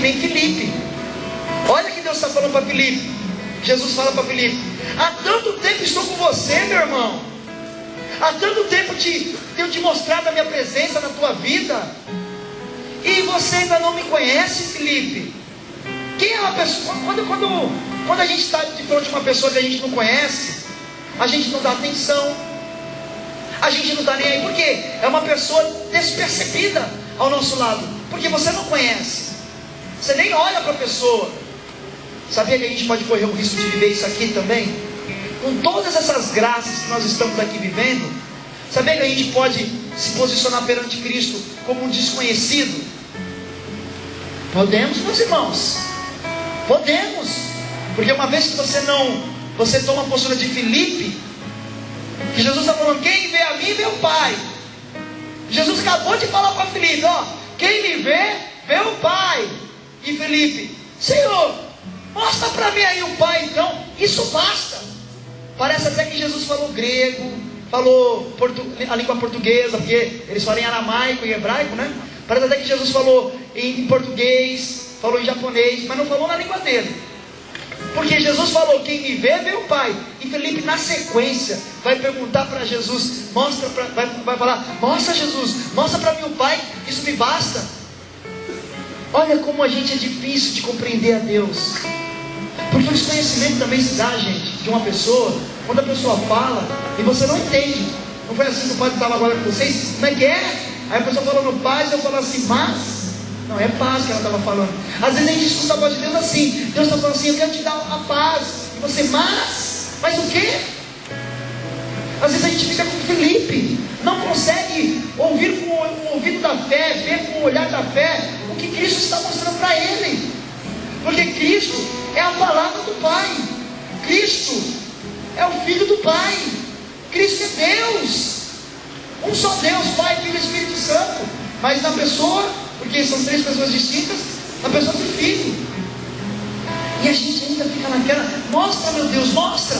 nem Filipe. Olha que Deus está falando para Filipe. Jesus fala para Filipe: há tanto tempo estou com você, meu irmão. Há tanto tempo tenho te mostrado a minha presença na tua vida, e você ainda não me conhece, Filipe. Quem é uma pessoa? Quando a gente está de frente de uma pessoa que a gente não conhece, a gente não dá atenção, a gente não está nem aí. Por quê? É uma pessoa despercebida ao nosso lado, porque você não conhece, você nem olha para a pessoa. Sabia que a gente pode correr o risco de viver isso aqui também? Com todas essas graças que nós estamos aqui vivendo, sabia que a gente pode se posicionar perante Cristo como um desconhecido? Podemos, meus irmãos, podemos. Porque uma vez que você toma a postura de Filipe, que Jesus está falando: quem vê a mim, vê o Pai. Jesus acabou de falar para Filipe: ó, quem me vê, vê o Pai. E Filipe: Senhor, mostra para mim aí o Pai então, isso basta. Parece até que Jesus falou grego, falou a língua portuguesa, porque eles falam em aramaico e hebraico, né? Parece até que Jesus falou em português, falou em japonês, mas não falou na língua dele. Porque Jesus falou: quem me vê, vê o Pai. E Felipe, na sequência, vai perguntar para Jesus, vai falar: mostra, Jesus, mostra para mim o Pai, isso me basta. Olha como a gente é difícil de compreender a Deus. Porque o desconhecimento também se dá, gente, de uma pessoa, quando a pessoa fala e você não entende. Não foi assim que o Padre estava agora com vocês? Como é que é? Aí a pessoa falou no paz, eu falo assim: mas... não, é paz que ela estava falando. Às vezes a gente escuta a voz de Deus assim. Deus está falando assim: eu quero te dar a paz. E você: mas o quê? Às vezes a gente fica com Felipe, não consegue ouvir com o ouvido da fé, ver com o olhar da fé o que Cristo está mostrando para ele. Porque Cristo é a palavra do Pai. Cristo é o Filho do Pai. Cristo é Deus. Um só Deus, Pai, Filho e Espírito Santo. Mas na pessoa, porque são três pessoas distintas, na pessoa do Filho. E a gente ainda fica naquela: mostra, meu Deus, mostra.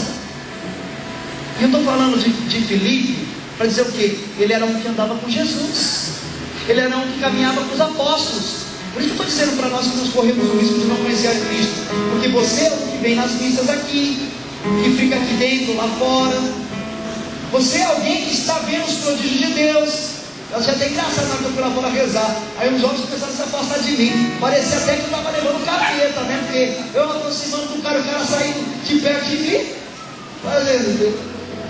E eu estou falando de Filipe para dizer o quê? Ele era um que andava com Jesus, ele era um que caminhava com os apóstolos. Por isso que eu estou dizendo para nós que nós corremos o risco de não conhecer a Cristo. Porque você é o que vem nas missas aqui, que fica aqui dentro, lá fora. Você é alguém que está vendo os prodígios de Deus. Eu achei até engraçado na hora que eu fui lá fora rezar. Aí os jovens começaram a se afastar de mim. Parecia até que eu estava levando o capeta, né? Porque eu aproximando do cara, o cara saindo de perto de mim.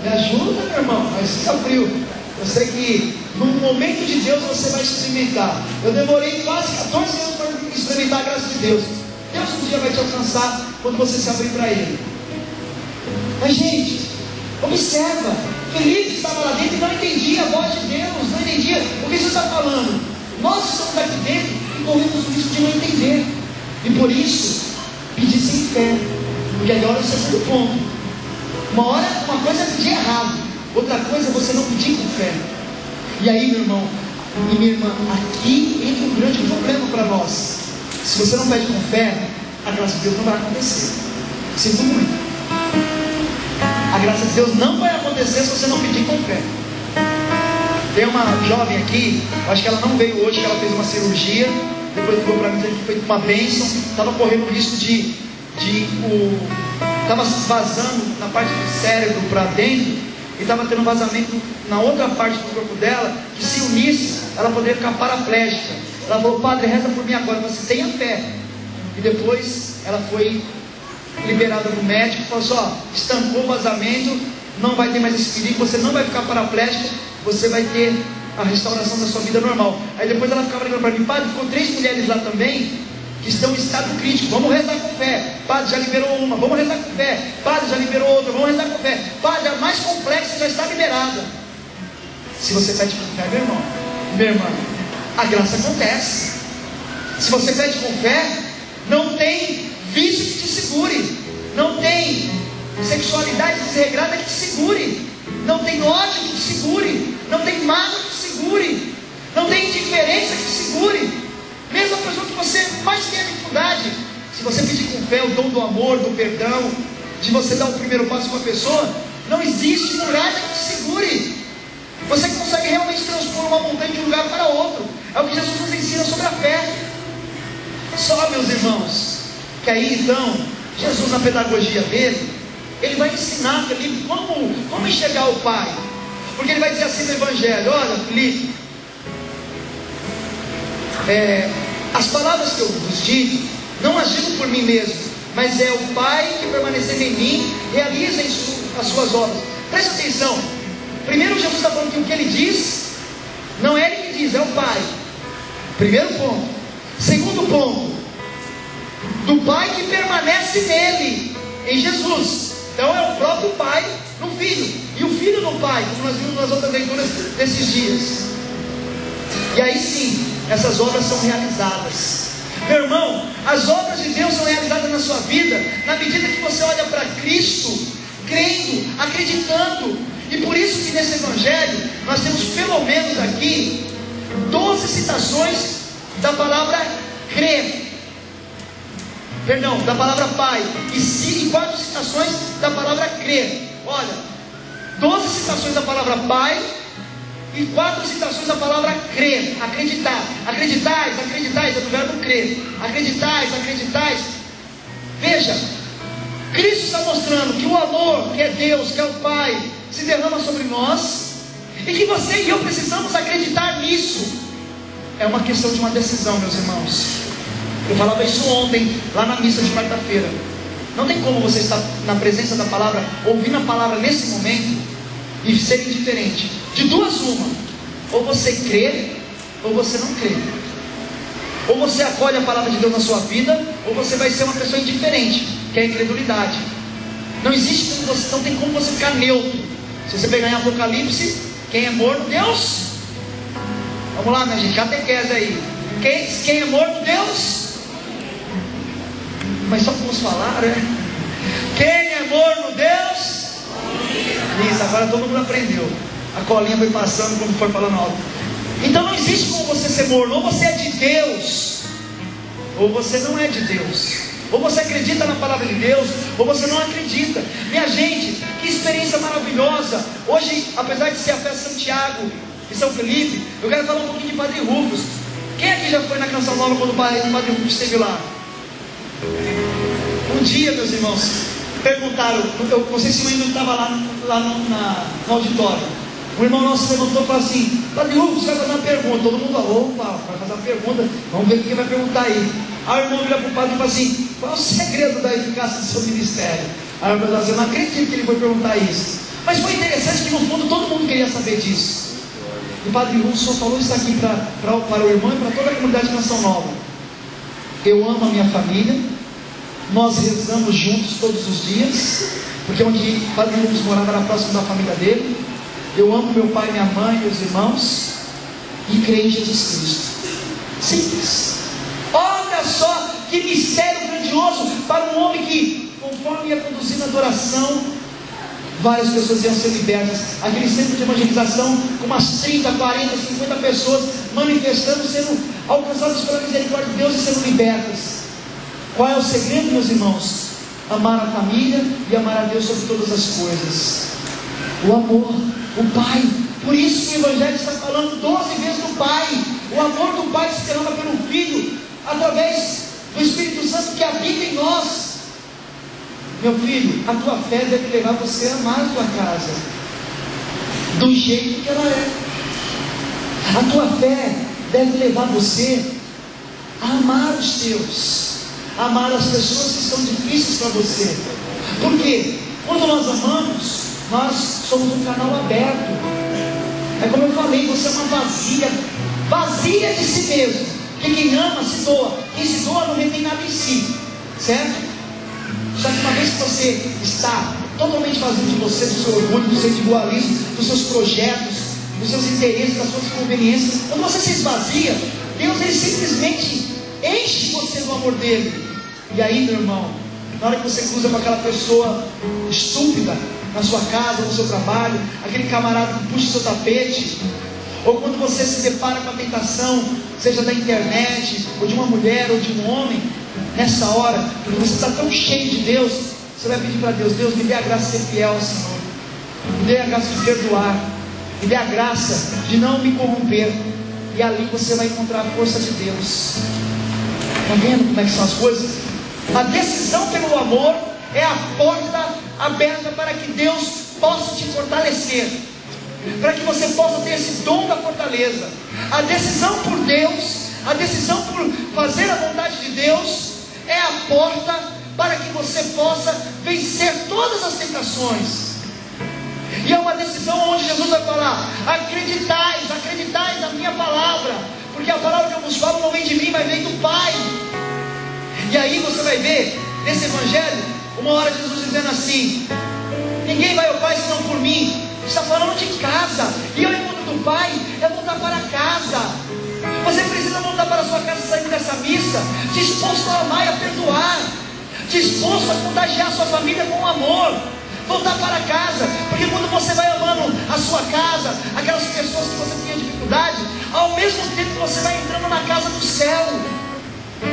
Me ajuda, meu irmão, mas fica frio. Eu sei que no momento de Deus você vai experimentar. Eu demorei quase 14 anos para experimentar a graça de Deus. Deus um dia vai te alcançar quando você se abrir para Ele. Mas gente, observa, Felipe estava lá dentro e não entendia a voz de Deus, não entendia o que Jesus está falando. Nós estamos aqui dentro e corremos o risco de não entender. E por isso, pedir sem fé. Porque agora é o segundo ponto. Uma coisa é pedir errado, outra coisa é você não pedir com fé. E aí, meu irmão e minha irmã, aqui entra um grande problema para nós. Se você não pede com fé, a graça de Deus não vai acontecer. Sinto muito. A graça de Deus não vai acontecer se você não pedir com fé. Tem uma jovem aqui, acho que ela não veio hoje, que ela fez uma cirurgia. Depois ligou para mim dizer que foi uma bênção. Estava correndo o risco estava vazando na parte do cérebro para dentro, e estava tendo vazamento na outra parte do corpo dela, que se unisse, ela poderia ficar paraplégica. Ela falou: padre, reza por mim agora, você tenha fé. E depois ela foi liberada do médico, falou assim: ó, estancou o vazamento, não vai ter mais esse perigo, você não vai ficar paraplégica, você vai ter a restauração da sua vida normal. Aí depois ela ficava ligando para mim: padre, ficou 3 mulheres lá também, que estão em estado crítico, vamos rezar com fé. Padre, já liberou uma, vamos rezar com fé. Padre, já liberou outra, vamos rezar com fé. Padre, a mais complexa já está liberada. Se você pede com fé, meu irmão, minha irmã, a graça acontece. Se você pede com fé, não tem vício que te segure, não tem sexualidade desregrada que te segure, não tem ódio que te segure, não tem mágoa que te segure, não tem indiferença que te segure. Mesmo a pessoa que você mais tem dificuldade, se você pedir com fé o dom do amor, do perdão, de você dar o primeiro passo com a pessoa, não existe muralha que te segure. Você consegue realmente transpor uma montanha de um lugar para outro. É o que Jesus nos ensina sobre a fé. Só, meus irmãos, que aí então, Jesus na pedagogia dele, ele vai ensinar Felipe como enxergar o Pai. Porque ele vai dizer assim no Evangelho: olha, Felipe, as palavras que eu vos digo, não agindo por mim mesmo, mas é o Pai que permanecendo em mim, realiza as suas obras. Preste atenção. Primeiro, Jesus está falando que o que ele diz, não é ele que diz, é o Pai. Primeiro ponto. Segundo ponto, do Pai que permanece nele, em Jesus. Então é o próprio Pai no Filho, e o Filho no Pai, como nós vimos nas outras leituras desses dias. E aí sim, essas obras são realizadas. Meu irmão, as obras de Deus são realizadas na sua vida na medida que você olha para Cristo, crendo, acreditando. E por isso que nesse Evangelho nós temos pelo menos aqui 12 citações da palavra crer, da palavra Pai, e 4 citações da palavra crer. Olha, 12 citações da palavra Pai e 4 citações da palavra crer, acreditar. Acreditais, é do verbo crer. Acreditais. Veja, Cristo está mostrando que o amor, que é Deus, que é o Pai, se derrama sobre nós, e que você e eu precisamos acreditar nisso. É uma questão de uma decisão, meus irmãos. Eu falava isso ontem, lá na missa de quarta-feira. Não tem como você estar na presença da palavra, ouvindo a palavra nesse momento, e ser indiferente. De duas uma: ou você crê, ou você não crê. Ou você acolhe a palavra de Deus na sua vida, ou você vai ser uma pessoa indiferente, que é a incredulidade. Não tem como você ficar neutro. Se você pegar em Apocalipse, quem é morto? Deus. Vamos lá, minha gente, catequese aí. Quem é morto? Deus. Mas só vamos falar, né? Quem é morto? Deus. Isso, agora todo mundo aprendeu. A colinha foi passando quando foi falando alto. Então não existe como você ser morno. Ou você é de Deus, ou você não é de Deus. Ou você acredita na palavra de Deus, ou você não acredita. Minha gente, que experiência maravilhosa. Hoje, apesar de ser a festa de Santiago e São Felipe, eu quero falar um pouquinho de Padre Rufus. Quem aqui já foi na Canção Nova quando o Padre Rufus esteve lá? Um dia, meus irmãos, perguntaram, eu não sei se o irmão estava lá no auditório. O irmão nosso levantou e falou assim: Padre Hugo, você vai fazer uma pergunta. Todo mundo falou: opa, vai fazer uma pergunta, vamos ver o que vai perguntar aí. Aí o irmão vira para o padre e fala assim: qual é o segredo da eficácia do seu ministério? Aí o irmão falou assim: eu não acredito que ele foi perguntar isso. Mas foi interessante que no fundo todo mundo queria saber disso. E o Padre Hugo só falou isso aqui para o irmão e para toda a comunidade de Canção Nova: eu amo a minha família, nós rezamos juntos todos os dias, porque onde o Padre Hugo morava era próximo da família dele. Eu amo meu pai, minha mãe, meus irmãos, e creio em Jesus Cristo. Simples. Olha só que mistério grandioso para um homem que, conforme ia conduzindo a adoração, várias pessoas iam ser libertas. Aquele centro de evangelização com umas 30, 40, 50 pessoas manifestando, sendo alcançadas pela misericórdia de Deus e sendo libertas. Qual é o segredo, meus irmãos? Amar a família e amar a Deus sobre todas as coisas. O amor, o Pai. Por isso que o Evangelho está falando 12 vezes do Pai. O amor do Pai se derrama pelo Filho, através do Espírito Santo que habita em nós. Meu filho, a tua fé deve levar você a amar a tua casa do jeito que ela é. A tua fé deve levar você a amar os teus, a amar as pessoas que são difíceis para você. Por quê? Quando nós amamos, nós somos um canal aberto. É como eu falei, você é uma vazia de si mesmo. Porque quem ama se doa. Quem se doa não retém nada em si, certo? Só que uma vez que você está totalmente vazio de você, do seu orgulho, do seu individualismo, dos seus projetos, dos seus interesses, das suas conveniências, quando você se esvazia, Deus ele simplesmente enche você do amor dele. E aí, meu irmão, na hora que você cruza com aquela pessoa estúpida na sua casa, no seu trabalho, aquele camarada que puxa o seu tapete, ou quando você se depara com a tentação, seja da internet, ou de uma mulher, ou de um homem, nessa hora, porque você está tão cheio de Deus, você vai pedir para Deus: Deus, me dê a graça de ser fiel ao Senhor, me dê a graça de perdoar, me dê a graça de não me corromper. E ali você vai encontrar a força de Deus. Está vendo como é que são as coisas? A decisão pelo amor é a porta aberta para que Deus possa te fortalecer, para que você possa ter esse dom da fortaleza. A decisão por Deus, a decisão por fazer a vontade de Deus, é a porta para que você possa vencer todas as tentações. E é uma decisão onde Jesus vai falar: acreditais na minha palavra, porque a palavra que eu vos falo não vem de mim, mas vem do Pai. E aí você vai ver nesse evangelho, uma hora Jesus dizendo assim: ninguém vai ao Pai senão por mim. Está falando de casa, e o encontro do Pai é voltar para casa. Você precisa voltar para a sua casa saindo dessa missa disposto a amar e a perdoar, disposto a contagiar a sua família com amor. Voltar para casa, porque quando você vai amando a sua casa, aquelas pessoas que você tinha dificuldade, ao mesmo tempo você vai entrando na casa do céu.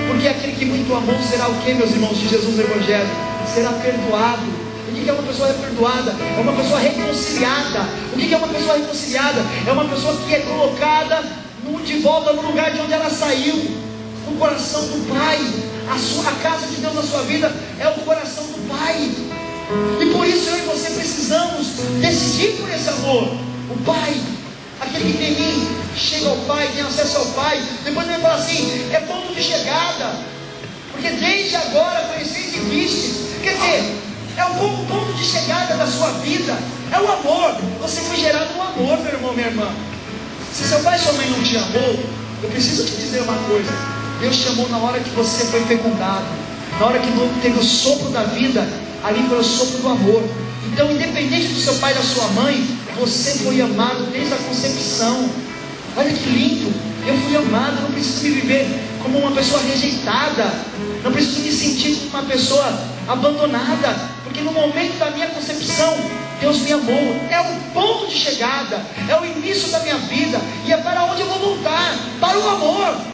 Porque aquele que muito amou será o que, meus irmãos, de Jesus no Evangelho? Será perdoado. O que é uma pessoa perdoada? É uma pessoa reconciliada. O que é uma pessoa reconciliada? É uma pessoa que é colocada de volta no lugar de onde ela saiu, no coração do Pai. A casa de Deus na sua vida é o coração do Pai. E por isso eu e você precisamos decidir por esse amor. O Pai, aquele que tem mim, chega ao Pai, tem acesso ao Pai. Depois ele vai falar assim: é ponto de chegada, porque desde agora conheceis e vistes. Quer dizer, é o ponto de chegada da sua vida, é o amor. Você foi gerado no amor, meu irmão, minha irmã. Se seu pai e sua mãe não te amou, eu preciso te dizer uma coisa: Deus te amou na hora que você foi fecundado, na hora que teve o sopro da vida. Ali foi o sopro do amor. Então, independente do seu pai e da sua mãe, você foi amado desde a concepção. Olha que lindo. Eu fui amado. Não preciso me viver como uma pessoa rejeitada, não preciso me sentir como uma pessoa abandonada, porque no momento da minha concepção Deus me amou. É o ponto de chegada, é o início da minha vida, e é para onde eu vou voltar? Para o amor.